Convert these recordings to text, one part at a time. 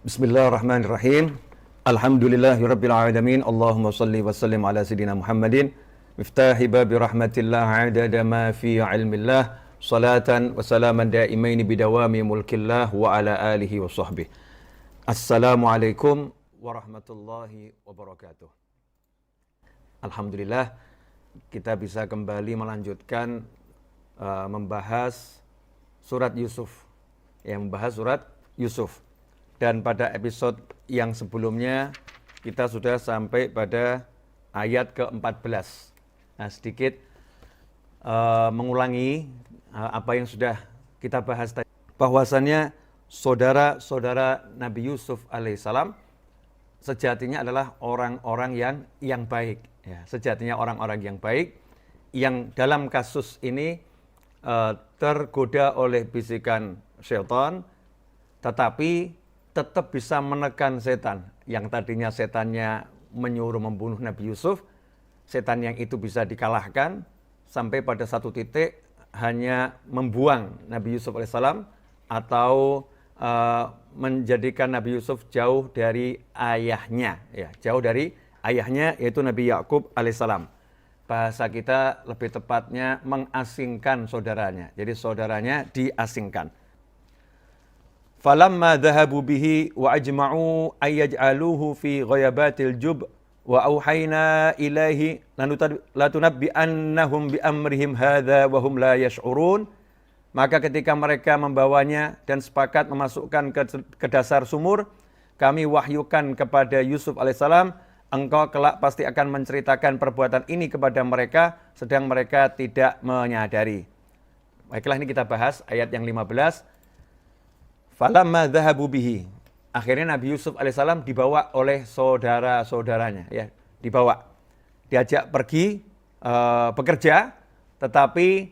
Bismillahirrahmanirrahim. Alhamdulillahirabbil alamin. Allahumma shalli wa sallim ala sayidina Muhammadin miftahi babi rahmatillah adada ma fi ilmillah salatan wa salaman daimaini bidawami mulkillah wa ala alihi wa sahbihi. Assalamualaikum warahmatullahi wabarakatuh. Alhamdulillah kita bisa kembali melanjutkan membahas surat Yusuf. Membahas surat Yusuf. Dan pada episode yang sebelumnya kita sudah sampai pada ayat ke-14. Nah, sedikit mengulangi apa yang sudah kita bahas tadi. Bahwasannya saudara-saudara Nabi Yusuf alaihissalam sejatinya adalah orang-orang yang baik. Ya, sejatinya orang-orang yang baik yang dalam kasus ini tergoda oleh bisikan syaitan, tetapi tetap bisa menekan setan. Yang tadinya setannya menyuruh membunuh Nabi Yusuf, setan yang itu bisa dikalahkan sampai pada satu titik hanya membuang Nabi Yusuf alaihissalam atau menjadikan Nabi Yusuf jauh dari ayahnya, jauh dari ayahnya yaitu Nabi Yakub alaihissalam. Bahasa kita lebih tepatnya mengasingkan saudaranya. Jadi saudaranya diasingkan. Falamma dhahabu bihi wa ajma'u ayyaj'aluhu fi ghayabatil jub wa auhayna ilaihi latunabbi'annahum bi amrihim hadza wa hum la yash'urun. Maka ketika mereka membawanya dan sepakat memasukkan ke dasar sumur, kami wahyukan kepada Yusuf alaihissalam, engkau kelak pasti akan menceritakan perbuatan ini kepada mereka sedang mereka tidak menyadari. Baiklah, ini kita bahas ayat yang 15. Falamma dhahabu bihi. Akhirnya Nabi Yusuf alaihissalam dibawa oleh saudara-saudaranya, dibawa. Diajak pergi bekerja, tetapi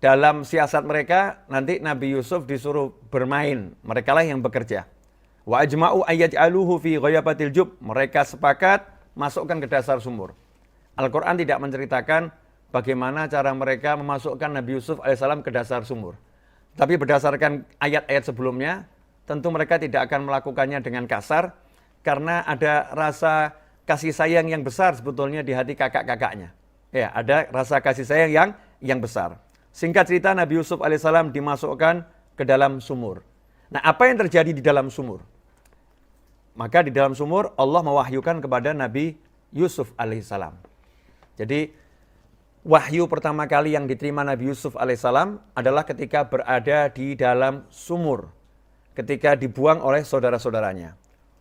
dalam siasat mereka nanti Nabi Yusuf disuruh bermain. Mereka lah yang bekerja. Wa ajma'u ayyaj'aluhu fi ghayabatil jub. Mereka sepakat masukkan ke dasar sumur. Al-Quran tidak menceritakan bagaimana cara mereka memasukkan Nabi Yusuf alaihissalam ke dasar sumur. Tapi berdasarkan ayat-ayat sebelumnya, tentu mereka tidak akan melakukannya dengan kasar, karena ada rasa kasih sayang yang besar sebetulnya di hati kakak-kakaknya. Ya, ada rasa kasih sayang yang besar. Singkat cerita, Nabi Yusuf alaihissalam dimasukkan ke dalam sumur. Nah, apa yang terjadi di dalam sumur? Maka di dalam sumur Allah mewahyukan kepada Nabi Yusuf alaihissalam. Jadi wahyu pertama kali yang diterima Nabi Yusuf alaihissalam adalah ketika berada di dalam sumur, ketika dibuang oleh saudara-saudaranya.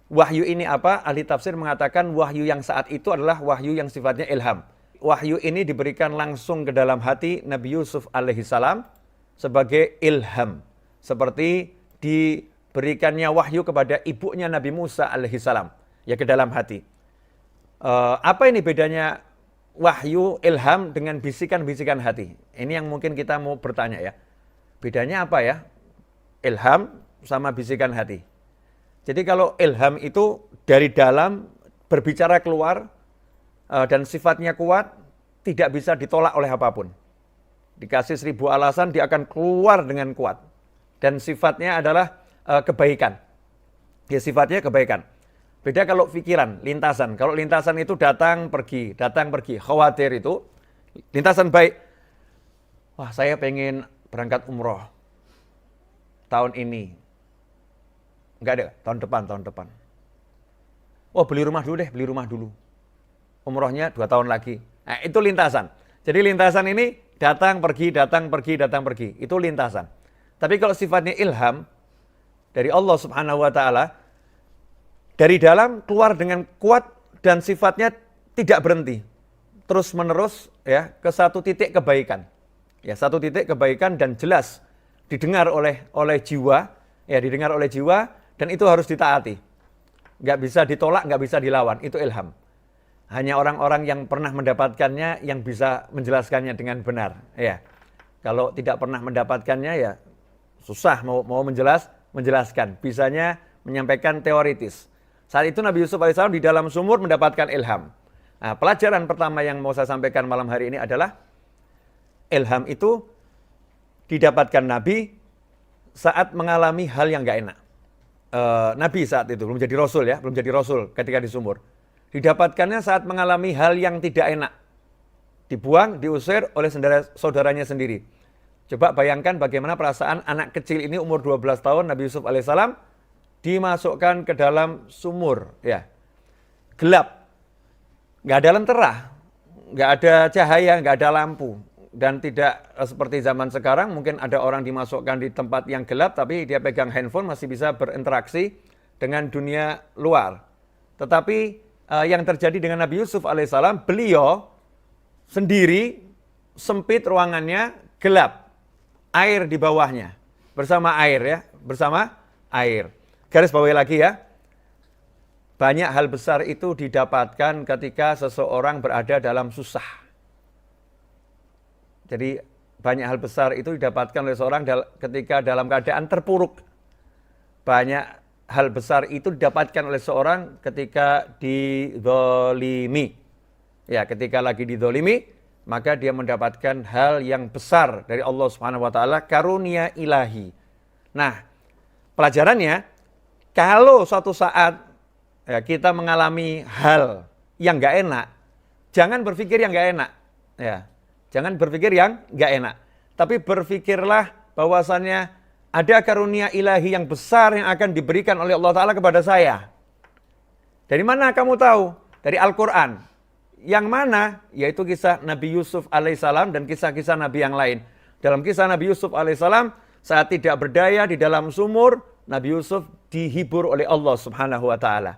Wahyu ini apa? Ahli tafsir mengatakan wahyu yang saat itu adalah wahyu yang sifatnya ilham. Wahyu ini diberikan langsung ke dalam hati Nabi Yusuf alaihissalam sebagai ilham, seperti diberikannya wahyu kepada ibunya Nabi Musa alaihissalam, ke dalam hati. Apa ini bedanya wahyu ilham dengan bisikan-bisikan hati? Ini yang mungkin kita mau bertanya ya. Bedanya apa ya? Ilham sama bisikan hati. Jadi kalau ilham itu dari dalam berbicara keluar dan sifatnya kuat, tidak bisa ditolak oleh apapun. Dikasih 1000 alasan, dia akan keluar dengan kuat. Dan sifatnya adalah kebaikan. Ya, sifatnya kebaikan. Beda kalau pikiran, lintasan. Kalau lintasan itu datang pergi. Khawatir itu lintasan baik. Wah, saya pengen berangkat umroh tahun ini. Enggak ada, tahun depan. Oh, beli rumah dulu. Umrohnya 2 tahun lagi. Nah, itu lintasan. Jadi lintasan ini datang pergi. Itu lintasan. Tapi kalau sifatnya ilham dari Allah Subhanahu wa taala, dari dalam keluar dengan kuat dan sifatnya tidak berhenti. Terus menerus ke satu titik kebaikan. Satu titik kebaikan dan jelas didengar oleh jiwa, didengar oleh jiwa, dan itu harus ditaati. Nggak bisa ditolak, nggak bisa dilawan, itu ilham. Hanya orang-orang yang pernah mendapatkannya yang bisa menjelaskannya dengan benar. Kalau tidak pernah mendapatkannya susah mau menjelaskan. Bisanya menyampaikan teoritis. Saat itu Nabi Yusuf alaihissalam di dalam sumur mendapatkan ilham. Nah, pelajaran pertama yang mau saya sampaikan malam hari ini adalah ilham itu didapatkan Nabi saat mengalami hal yang gak enak. nabi saat itu, belum jadi rasul ya, belum jadi rasul ketika di sumur. Didapatkannya saat mengalami hal yang tidak enak. Dibuang, diusir oleh saudaranya sendiri. Coba bayangkan bagaimana perasaan anak kecil ini umur 12 tahun, Nabi Yusuf alaihissalam, dimasukkan ke dalam sumur. Ya, gelap, nggak ada lentera, nggak ada cahaya, nggak ada lampu. Dan tidak seperti zaman sekarang, mungkin ada orang dimasukkan di tempat yang gelap, tapi dia pegang handphone masih bisa berinteraksi dengan dunia luar. Tetapi yang terjadi dengan Nabi Yusuf alaihissalam, beliau sendiri, sempit ruangannya, gelap, air di bawahnya, bersama air ya, bersama air. Garis bawahi lagi ya, banyak hal besar itu didapatkan ketika seseorang berada dalam susah. Jadi banyak hal besar itu didapatkan oleh seorang ketika dalam keadaan terpuruk. Banyak hal besar itu didapatkan oleh seorang ketika dizolimi. Ya, ketika lagi dizolimi, maka dia mendapatkan hal yang besar dari Allah Subhanahu wa taala, karunia ilahi. Nah, pelajarannya, kalau suatu saat ya, kita mengalami hal yang nggak enak, jangan berpikir yang nggak enak. Ya, jangan berpikir yang nggak enak. Tapi berpikirlah bahwasannya ada karunia ilahi yang besar yang akan diberikan oleh Allah Ta'ala kepada saya. Dari mana kamu tahu? Dari Al-Quran. Yang mana? Yaitu kisah Nabi Yusuf alaihissalam dan kisah-kisah Nabi yang lain. Dalam kisah Nabi Yusuf alaihissalam, saat tidak berdaya di dalam sumur, Nabi Yusuf dihibur oleh Allah Subhanahu wa Ta'ala.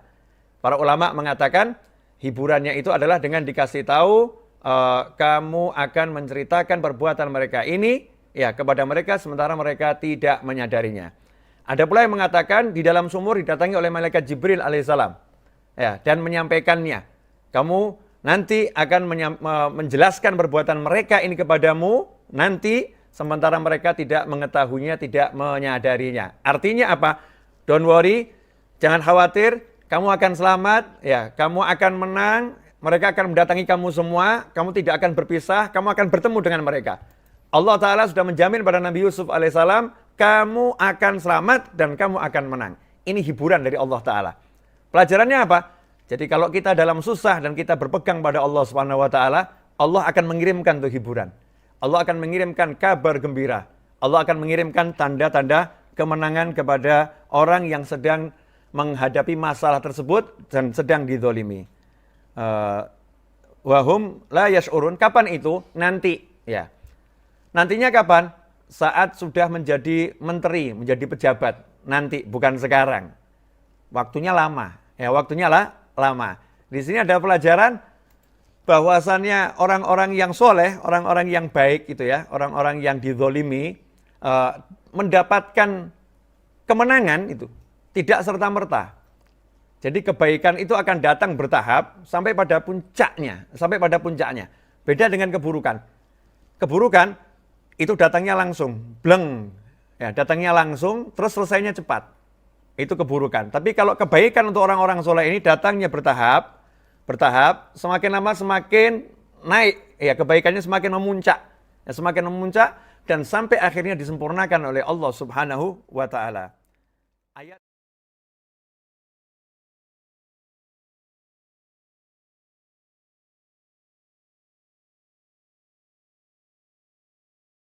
Para ulama mengatakan, hiburannya itu adalah dengan dikasih tahu, kamu akan menceritakan perbuatan mereka ini, ya, kepada mereka sementara mereka tidak menyadarinya. Ada pula yang mengatakan di dalam sumur didatangi oleh malaikat Jibril alaihissalam, ya, dan menyampaikannya. Kamu nanti akan menjelaskan perbuatan mereka ini kepadamu nanti sementara mereka tidak mengetahuinya, tidak menyadarinya. Artinya apa? Don't worry, jangan khawatir, kamu akan selamat, ya, kamu akan menang, mereka akan mendatangi kamu semua, kamu tidak akan berpisah, kamu akan bertemu dengan mereka. Allah Ta'ala sudah menjamin pada Nabi Yusuf alaihissalam, kamu akan selamat dan kamu akan menang. Ini hiburan dari Allah Ta'ala. Pelajarannya apa? Jadi kalau kita dalam susah dan kita berpegang pada Allah Subhanahu wa Ta'ala, Allah akan mengirimkan tuh hiburan. Allah akan mengirimkan kabar gembira. Allah akan mengirimkan tanda-tanda kemenangan kepada orang yang sedang menghadapi masalah tersebut dan sedang dizolimi. Wahum la yash'urun. Kapan itu? Nanti, ya. Nantinya kapan? Saat sudah menjadi menteri, menjadi pejabat. Nanti, bukan sekarang. Waktunya lama. Ya, waktunya lama. Di sini ada pelajaran bahwasannya orang-orang yang soleh, orang-orang yang baik itu ya, orang-orang yang dizolimi, mendapatkan kemenangan itu tidak serta-merta. Jadi kebaikan itu akan datang bertahap sampai pada puncaknya. Beda dengan keburukan. Keburukan itu datangnya langsung, bleng. Ya, datangnya langsung, terus selesainya cepat. Itu keburukan. Tapi kalau kebaikan untuk orang-orang soleh ini datangnya bertahap, semakin lama semakin naik. Ya, kebaikannya semakin memuncak. Ya, semakin memuncak dan sampai akhirnya disempurnakan oleh Allah Subhanahu wa Ta'ala. Ayat